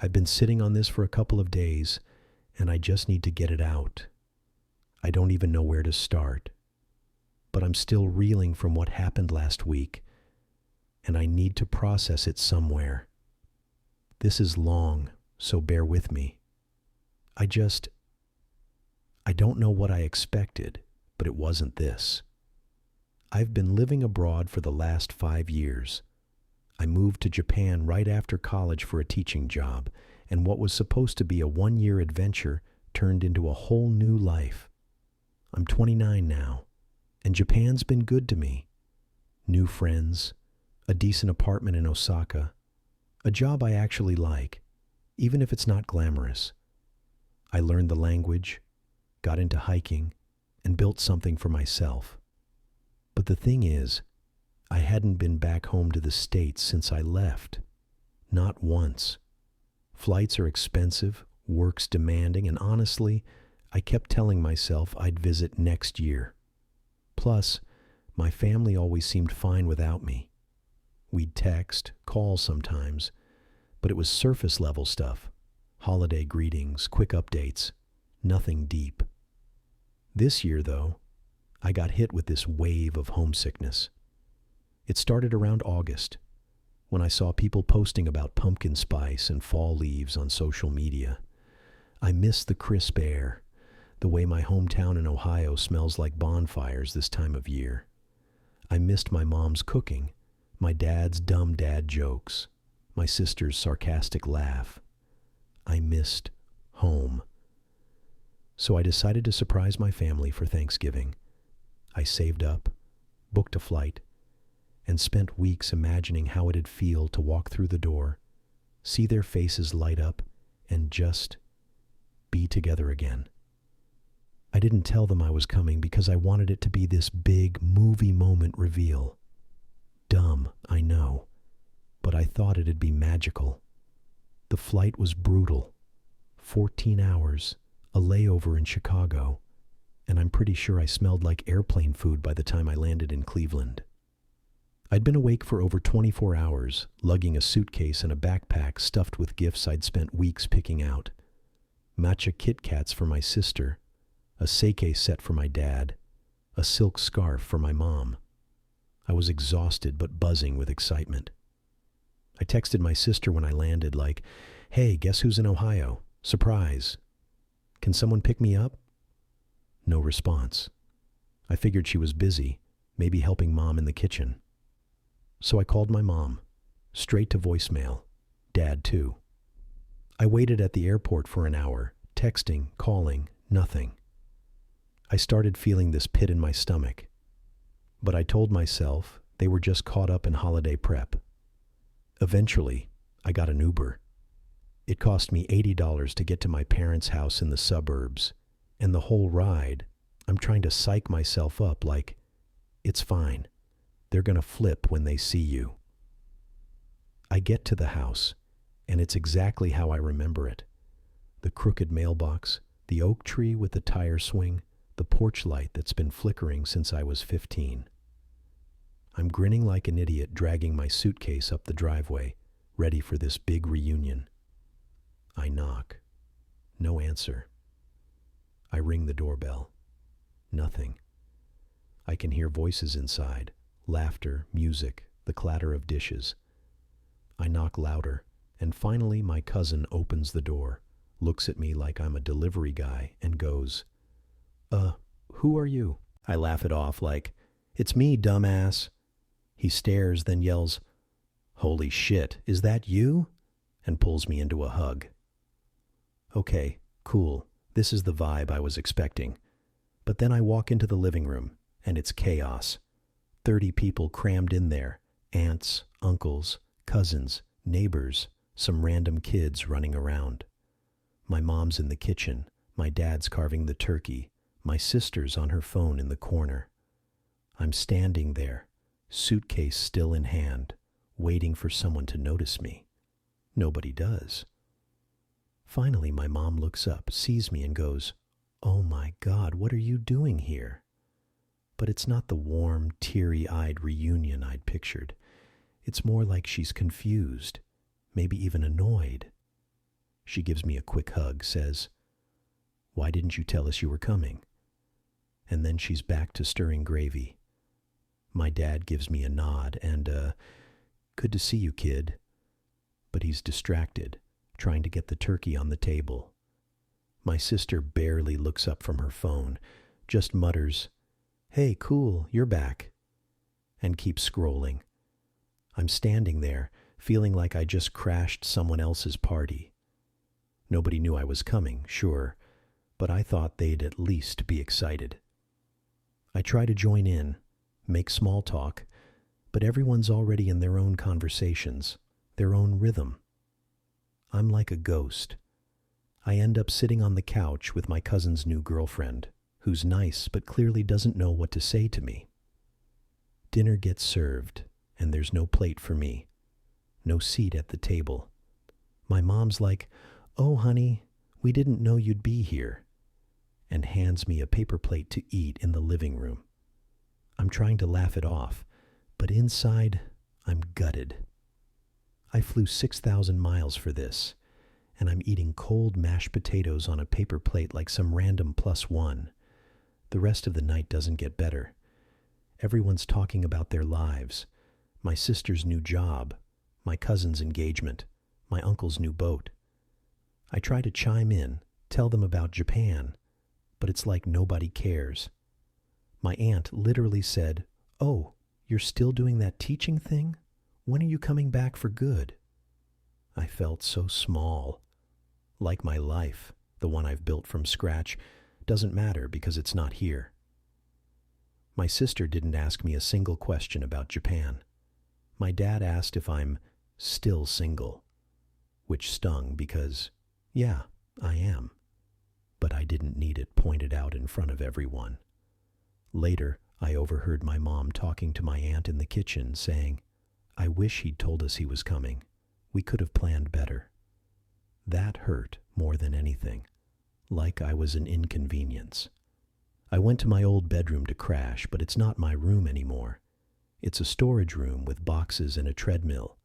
I've been sitting on this for a couple of days, and I just need to get it out. I don't even know where to start, but I'm still reeling from what happened last week, and I need to process it somewhere. This is long, so bear with me. I don't know what I expected, but it wasn't this. I've been living abroad for the last 5 years. I moved to Japan right after college for a teaching job, and what was supposed to be a 1-year adventure turned into a whole new life. I'm 29 now, and Japan's been good to me. New friends, a decent apartment in Osaka, a job I actually like, even if it's not glamorous. I learned the language, got into hiking, and built something for myself. But the thing is, I hadn't been back home to the States since I left. Not once. Flights are expensive, work's demanding, and honestly, I kept telling myself I'd visit next year. Plus, my family always seemed fine without me. We'd text, call sometimes, but it was surface level stuff. Holiday greetings, quick updates, nothing deep. This year, though, I got hit with this wave of homesickness. It started around August, when I saw people posting about pumpkin spice and fall leaves on social media. I missed the crisp air, the way my hometown in Ohio smells like bonfires this time of year. I missed my mom's cooking, my dad's dumb dad jokes, my sister's sarcastic laugh. I missed home. So I decided to surprise my family for Thanksgiving. I saved up, booked a flight, and spent weeks imagining how it'd feel to walk through the door, see their faces light up, and just be together again. I didn't tell them I was coming because I wanted it to be this big movie moment reveal. Dumb, I know, but I thought it'd be magical. The flight was brutal. 14 hours, a layover in Chicago, and I'm pretty sure I smelled like airplane food by the time I landed in Cleveland. I'd been awake for over 24 hours, lugging a suitcase and a backpack stuffed with gifts I'd spent weeks picking out. Matcha Kit Kats for my sister, a Seike set for my dad, a silk scarf for my mom. I was exhausted but buzzing with excitement. I texted my sister when I landed like, "Hey, guess who's in Ohio? Surprise. Can someone pick me up?" No response. I figured she was busy, maybe helping mom in the kitchen. So I called my mom, straight to voicemail. Dad, too. I waited at the airport for an hour, texting, calling, nothing. I started feeling this pit in my stomach. But I told myself they were just caught up in holiday prep. Eventually, I got an Uber. It cost me $80 to get to my parents' house in the suburbs, and the whole ride, I'm trying to psych myself up like, it's fine. They're going to flip when they see you. I get to the house, and it's exactly how I remember it. The crooked mailbox, the oak tree with the tire swing, the porch light that's been flickering since I was 15. I'm grinning like an idiot, dragging my suitcase up the driveway, ready for this big reunion. I knock. No answer. I ring the doorbell. Nothing. I can hear voices inside, laughter, music, the clatter of dishes. I knock louder, and finally my cousin opens the door, looks at me like I'm a delivery guy, and goes, who are you?" I laugh it off like, "It's me, dumbass." He stares, then yells, "Holy shit, is that you?" and pulls me into a hug. Okay, cool. This is the vibe I was expecting. But then I walk into the living room, and it's chaos. 30 people crammed in there. Aunts, uncles, cousins, neighbors, some random kids running around. My mom's in the kitchen. My dad's carving the turkey. My sister's on her phone in the corner. I'm standing there, suitcase still in hand, waiting for someone to notice me. Nobody does. Finally, my mom looks up, sees me, and goes, "Oh my God, what are you doing here?" But it's not the warm, teary-eyed reunion I'd pictured. It's more like she's confused, maybe even annoyed. She gives me a quick hug, says, "Why didn't you tell us you were coming?" And then she's back to stirring gravy. My dad gives me a nod and, "Good to see you, kid." But he's distracted, trying to get the turkey on the table. My sister barely looks up from her phone, just mutters, "Hey, cool, you're back," and keeps scrolling. I'm standing there, feeling like I just crashed someone else's party. Nobody knew I was coming, sure, but I thought they'd at least be excited. I try to join in, make small talk, but everyone's already in their own conversations, their own rhythm. I'm like a ghost. I end up sitting on the couch with my cousin's new girlfriend, who's nice but clearly doesn't know what to say to me. Dinner gets served, and there's no plate for me, no seat at the table. My mom's like, "Oh, honey, we didn't know you'd be here," and hands me a paper plate to eat in the living room. I'm trying to laugh it off, but inside, I'm gutted. I flew 6,000 miles for this, and I'm eating cold mashed potatoes on a paper plate like some random +1. The rest of the night doesn't get better. Everyone's talking about their lives, my sister's new job, my cousin's engagement, my uncle's new boat. I try to chime in, tell them about Japan, but it's like nobody cares. My aunt literally said, "Oh, you're still doing that teaching thing? When are you coming back for good?" I felt so small. Like my life, the one I've built from scratch, doesn't matter because it's not here. My sister didn't ask me a single question about Japan. My dad asked if I'm still single, which stung because, yeah, I am. But I didn't need it pointed out in front of everyone. Later, I overheard my mom talking to my aunt in the kitchen, saying, "I wish he'd told us he was coming. We could have planned better." That hurt more than anything, like I was an inconvenience. I went to my old bedroom to crash, but it's not my room anymore. It's a storage room with boxes and a treadmill.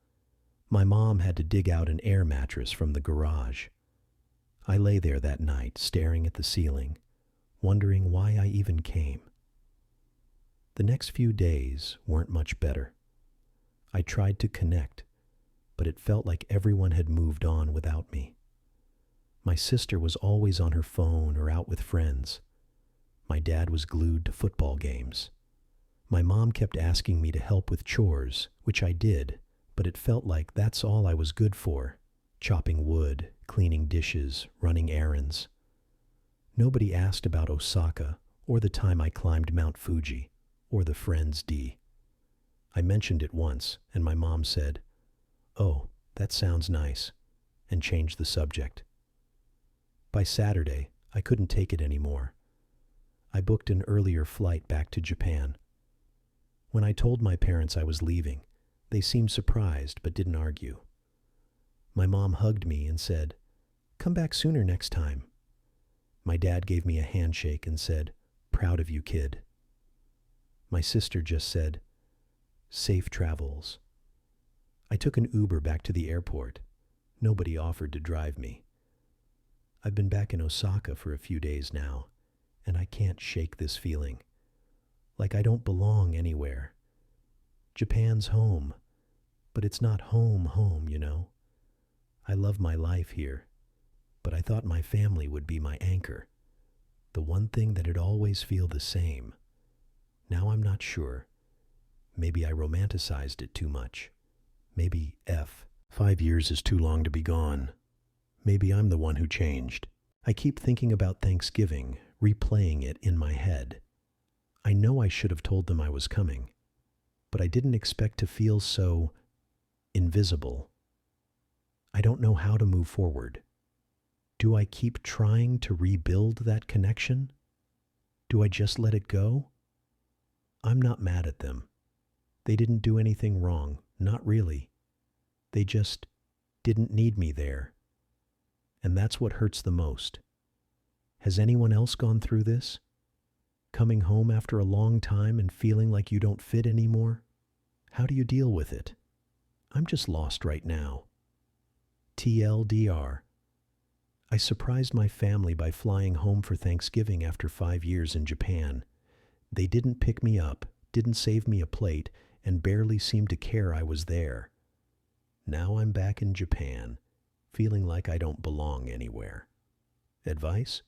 My mom had to dig out an air mattress from the garage. I lay there that night, staring at the ceiling, wondering why I even came. The next few days weren't much better. I tried to connect, but it felt like everyone had moved on without me. My sister was always on her phone or out with friends. My dad was glued to football games. My mom kept asking me to help with chores, which I did, but it felt like that's all I was good for: chopping wood, cleaning dishes, running errands. Nobody asked about Osaka, or the time I climbed Mount Fuji, or the Friends D. I mentioned it once, and my mom said, "Oh, that sounds nice," and changed the subject. By Saturday, I couldn't take it anymore. I booked an earlier flight back to Japan. When I told my parents I was leaving, they seemed surprised but didn't argue. My mom hugged me and said, "Come back sooner next time." My dad gave me a handshake and said, "Proud of you, kid." My sister just said, "Safe travels." I took an Uber back to the airport. Nobody offered to drive me. I've been back in Osaka for a few days now, and I can't shake this feeling. Like I don't belong anywhere. Japan's home, but it's not home, you know. I love my life here, but I thought my family would be my anchor, the one thing that'd always feel the same. Now I'm not sure. Maybe I romanticized it too much. Maybe 5 years is too long to be gone. Maybe I'm the one who changed. I keep thinking about Thanksgiving, replaying it in my head. I know I should have told them I was coming, but I didn't expect to feel so invisible. I don't know how to move forward. Do I keep trying to rebuild that connection? Do I just let it go? I'm not mad at them. They didn't do anything wrong, not really. They just didn't need me there. And that's what hurts the most. Has anyone else gone through this? Coming home after a long time and feeling like you don't fit anymore? How do you deal with it? I'm just lost right now. TLDR. I surprised my family by flying home for Thanksgiving after 5 years in Japan. They didn't pick me up, didn't save me a plate, and barely seemed to care I was there. Now I'm back in Japan, feeling like I don't belong anywhere. Advice?